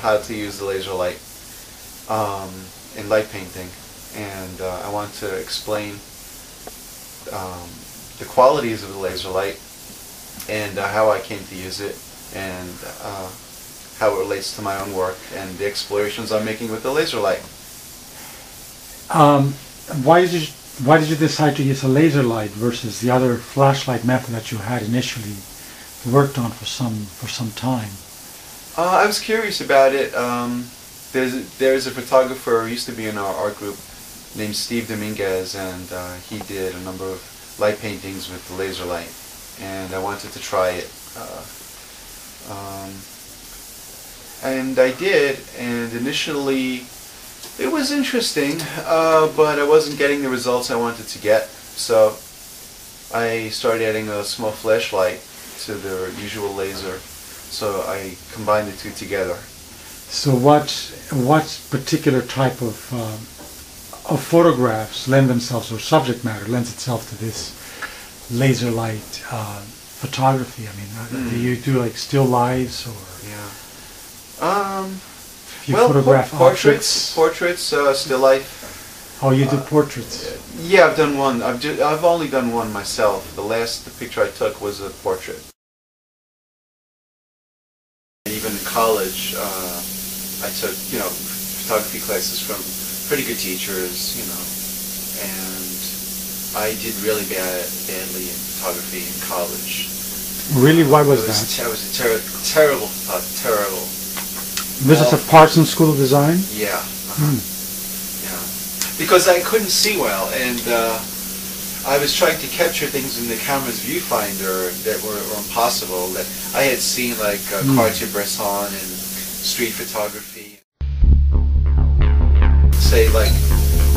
how to use the laser light in light painting, and I want to explain the qualities of the laser light and how I came to use it, and how it relates to my own work and the explorations I'm making with the laser light. Why did you decide to use a laser light versus the other flashlight method that you had initially worked on for some time? I was curious about it. There's a photographer who used to be in our art group named Steve Dominguez, and he did a number of light paintings with the laser light, and I wanted to try it. And I did, and initially it was interesting, but I wasn't getting the results I wanted to get, so I started adding a small flashlight to the usual laser, so I combined the two together. So what particular type of photographs lend themselves, or subject matter lends itself to this laser light photography? I mean, do you do like still lives, or? Yeah. You photograph portraits, still life. Oh, you do portraits? Yeah, I've done one. I've only done one myself. The last picture I took was a portrait. And even in college, I took, photography classes from pretty good teachers, and I did really badly in photography in college. Really? Why was that? I was a terrible. This is a Parsons School of Design? Yeah. Yeah. Because I couldn't see well, and I was trying to capture things in the camera's viewfinder that were impossible, that I had seen, like Cartier-Bresson and street photography. Say, like,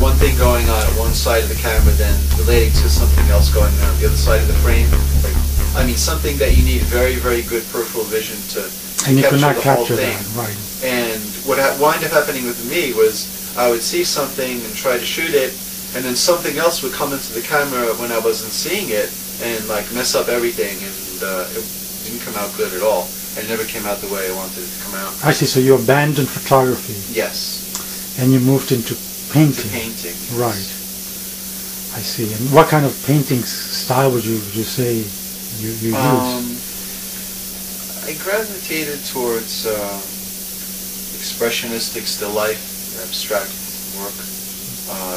one thing going on at one side of the camera, then relating to something else going on the other side of the frame. Like, I mean, something that you need very, very good peripheral vision to and you capture could not the capture whole thing. That, right. And what wound up happening with me was I would see something and try to shoot it, and then something else would come into the camera when I wasn't seeing it and like mess up everything, and it didn't come out good at all. It never came out the way I wanted it to come out. I see. So you abandoned photography. Yes. And you moved into painting. To painting. Yes. Right. I see. And what kind of painting style would you say you use? I gravitated towards expressionistic still life, abstract work,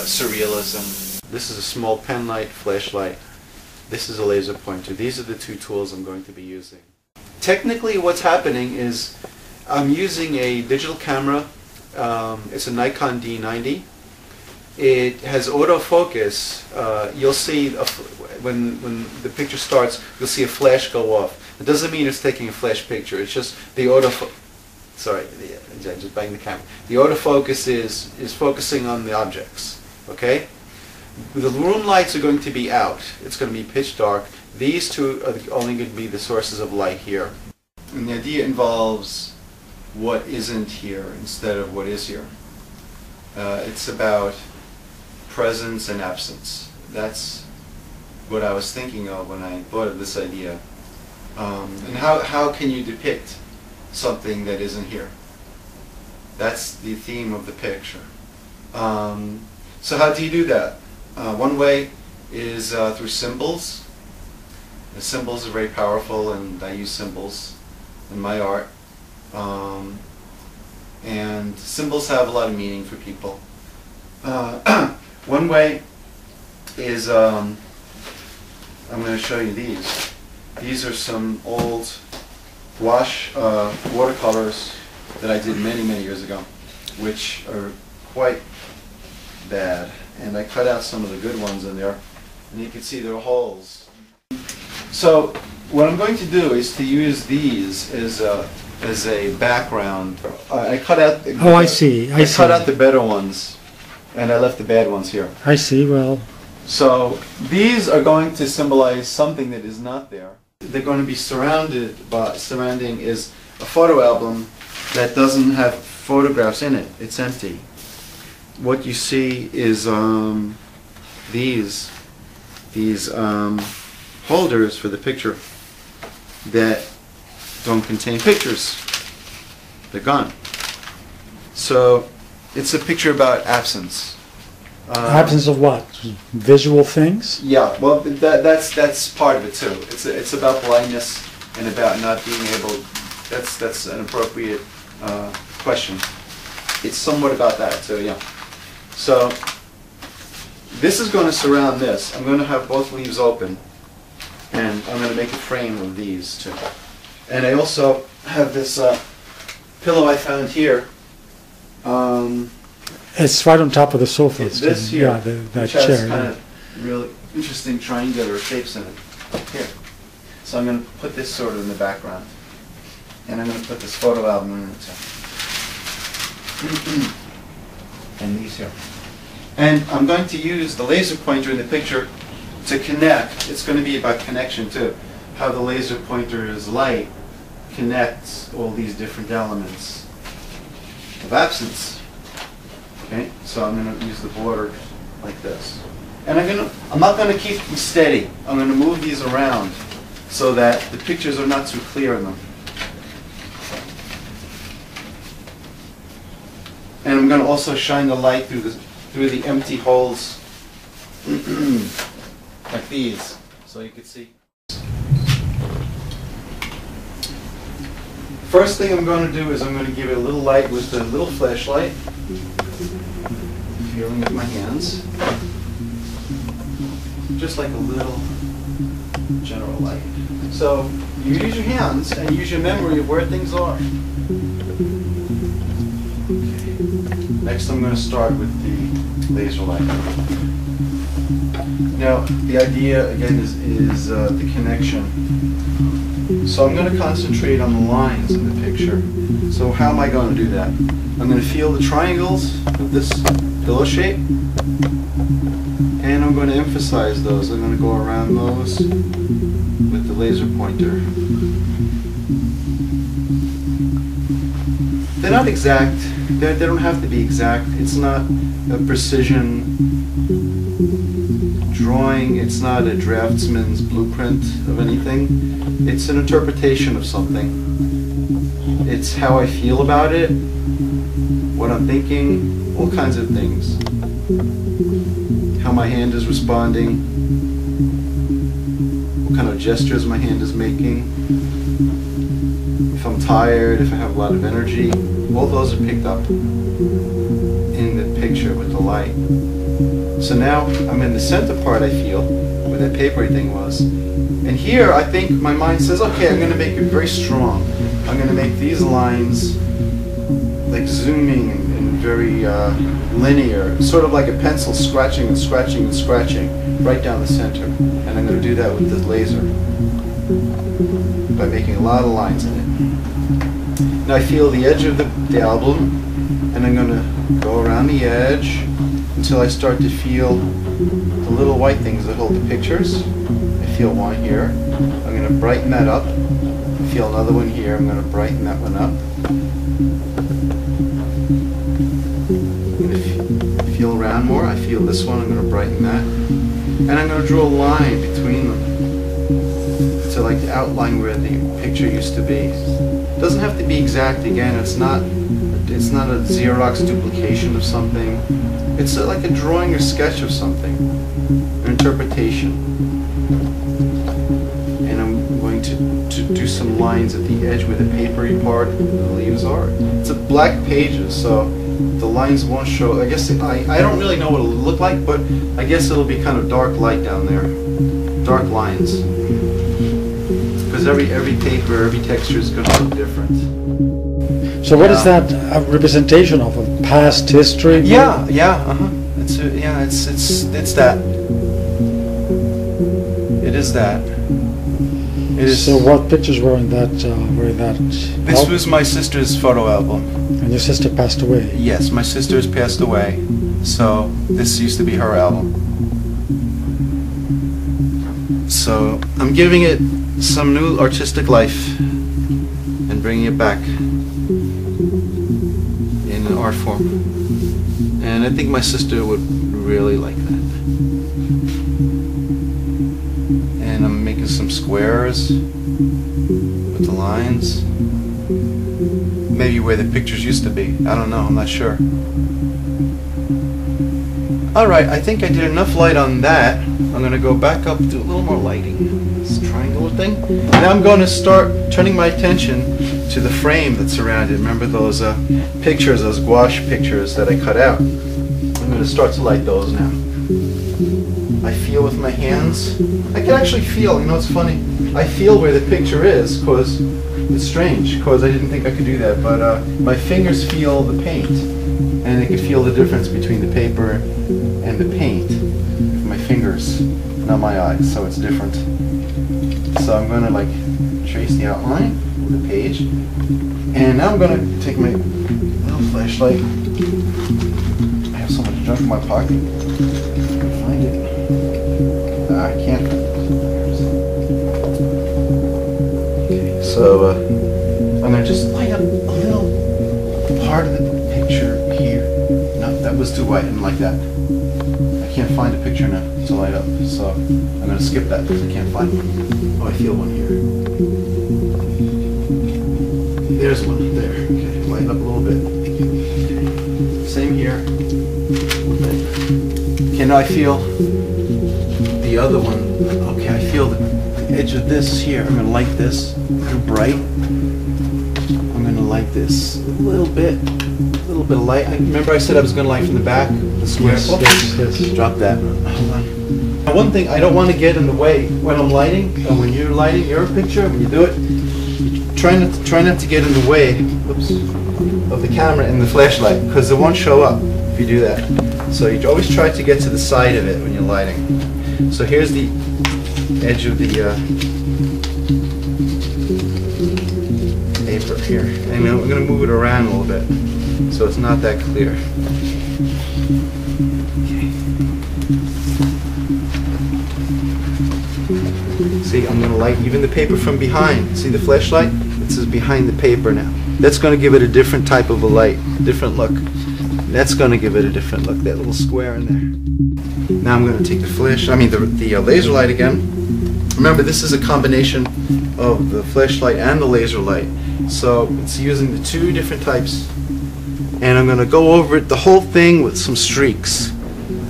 surrealism. This is a small pen light flashlight. This is a laser pointer. These are the two tools I'm going to be using. Technically what's happening is I'm using a digital camera. It's a Nikon D90. It has autofocus. You'll see when the picture starts, you'll see a flash go off. It doesn't mean it's taking a flash picture. It's just the just bang the camera. The autofocus is focusing on the objects. Okay. The room lights are going to be out. It's going to be pitch dark. These two are only going to be the sources of light here. And the idea involves what isn't here instead of what is here. It's about presence and absence. That's what I was thinking of when I thought of this idea. And how can you depict something that isn't here? That's the theme of the picture. So how do you do that? One way is through symbols. The symbols are very powerful, and I use symbols in my art. And symbols have a lot of meaning for people. One way is, I'm going to show you these. These are some old wash watercolors that I did many, many years ago, which are quite bad. And I cut out some of the good ones in there, and you can see there are holes. So what I'm going to do is to use these as a background. I cut out. Oh, I see. I cut out the better ones, and I left the bad ones here. I see. Well. So these are going to symbolize something that is not there. They're going to be surrounding is a photo album that doesn't have photographs in it. It's empty. What you see is these holders for the picture that don't contain pictures. They're gone. So it's a picture about absence. Absence of what? Visual things? Yeah, well, that's part of it too. It's about blindness and about not being able. That's an appropriate question. It's somewhat about that too. Yeah. So this is going to surround this. I'm going to have both leaves open, and I'm going to make a frame of these too. And I also have this pillow I found here. It's right on top of the sofa. This here, yeah, that which has chair. kind Yeah. of really interesting triangular shapes in it. Here. So I'm going to put this sort of in the background. And I'm going to put this photo album in it too. And these here. And I'm going to use the laser pointer in the picture to connect. It's going to be about connection too. How the laser pointer's light connects all these different elements of absence. Okay, so I'm going to use the border like this. And I'm not going to keep them steady. I'm going to move these around so that the pictures are not too clear in them. And I'm going to also shine the light through the empty holes like these, so you can see. First thing I'm going to do is I'm going to give it a little light with the little flashlight. Feeling with my hands. Just like a little general light. So you use your hands and use your memory of where things are. Okay. Next I'm going to start with the laser light. Now the idea again is the connection. So I'm going to concentrate on the lines in the picture. So how am I going to do that? I'm going to feel the triangles of this pillow shape, and I'm going to emphasize those. I'm going to go around those with the laser pointer. They're not exact. They don't have to be exact. It's not a precision drawing. It's not a draftsman's blueprint of anything. It's an interpretation of something. It's how I feel about it, what I'm thinking, all kinds of things. How my hand is responding, what kind of gestures my hand is making, if I'm tired, if I have a lot of energy. All those are picked up in the picture with the light. So now I'm in the center part, I feel, where that papery thing was. And here I think my mind says, okay, I'm going to make it very strong. I'm going to make these lines like zooming and very linear, sort of like a pencil scratching and scratching and scratching right down the center. And I'm going to do that with the laser by making a lot of lines in it. Now I feel the edge of the album, and I'm going to go around the edge until I start to feel the little white things that hold the pictures. I feel one here. I'm going to brighten that up. I feel another one here. I'm going to brighten that one up. I'm going to feel around more. I feel this one. I'm going to brighten that. And I'm going to draw a line between them to like outline where the picture used to be. It doesn't have to be exact. Again, it's not a Xerox duplication of something. It's like a drawing or sketch of something, an interpretation. And I'm going to do some lines at the edge where the papery part of the leaves are. It's a black pages, so the lines won't show. I guess I don't really know what it'll look like, but I guess it'll be kind of dark light down there, dark lines. Because every paper, every texture is going to look different. So what is that a representation of? A past history? Yeah, It's that. It is that. It is. So what pictures were in that? This album? was my sister's photo album. And your sister passed away. Yes, my sister has passed away, so this used to be her album. So I'm giving it some new artistic life and bringing it back in an art form. And I think my sister would really like that. And I'm making some squares with the lines. maybe where the pictures used to be. I don't know, I'm not sure. Alright, I think I did enough light on that. I'm going to go back up, do a little more lighting. This triangle thing. Now I'm going to start turning my attention to the frame that's around it. Remember those pictures, those gouache pictures that I cut out? I'm going to start to light those now. I feel with my hands. I can actually feel, you know what's funny? I feel where the picture is, because it's strange, because I didn't think I could do that, but my fingers feel the paint, and I can feel the difference between the paper and the paint with my fingers, not my eyes, so it's different. So I'm going to like trace the outline of the page, and now I'm going to take my little flashlight. I have so much junk in my pocket. I can find it. I can't. Okay, so I'm going to just light up a little part of the picture here. No, that was too white. I didn't like that. I can't find a picture now to light up, so I'm going to skip that because I can't find one. Oh, I feel one here. There's one there. Okay, light up a little bit. Okay. Same here. Okay, now I feel the other one. Okay, I feel the edge of this here. I'm going to light this too bright. I'm going to light this a little bit of light. Remember I said I was going to light from the back, the square? Yes. Drop that. Hold on. Now, one thing, I don't want to get in the way when I'm lighting, and when you're lighting your picture, when you do it, try not to get in the way of the camera and the flashlight, because it won't show up if you do that. So you always try to get to the side of it when you're lighting. So here's the edge of the paper here, and I'm going to move it around a little bit so it's not that clear. Okay. See, I'm going to light even the paper from behind. See the flashlight? This is behind the paper now. That's going to give it a different type of a light, different look. That's going to give it a different look, that little square in there. Now I'm going to take the laser light again. Remember, this is a combination of the flashlight and the laser light. So it's using the two different types. And I'm going to go over it, the whole thing, with some streaks.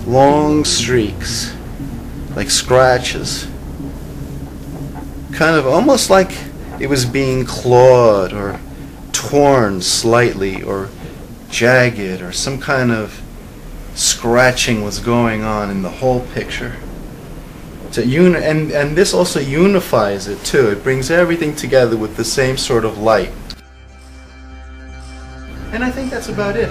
Long streaks. Like scratches. Kind of almost like it was being clawed or torn slightly or jagged, or some kind of scratching was going on in the whole picture. And this also unifies it too. It brings everything together with the same sort of light. And I think that's about it.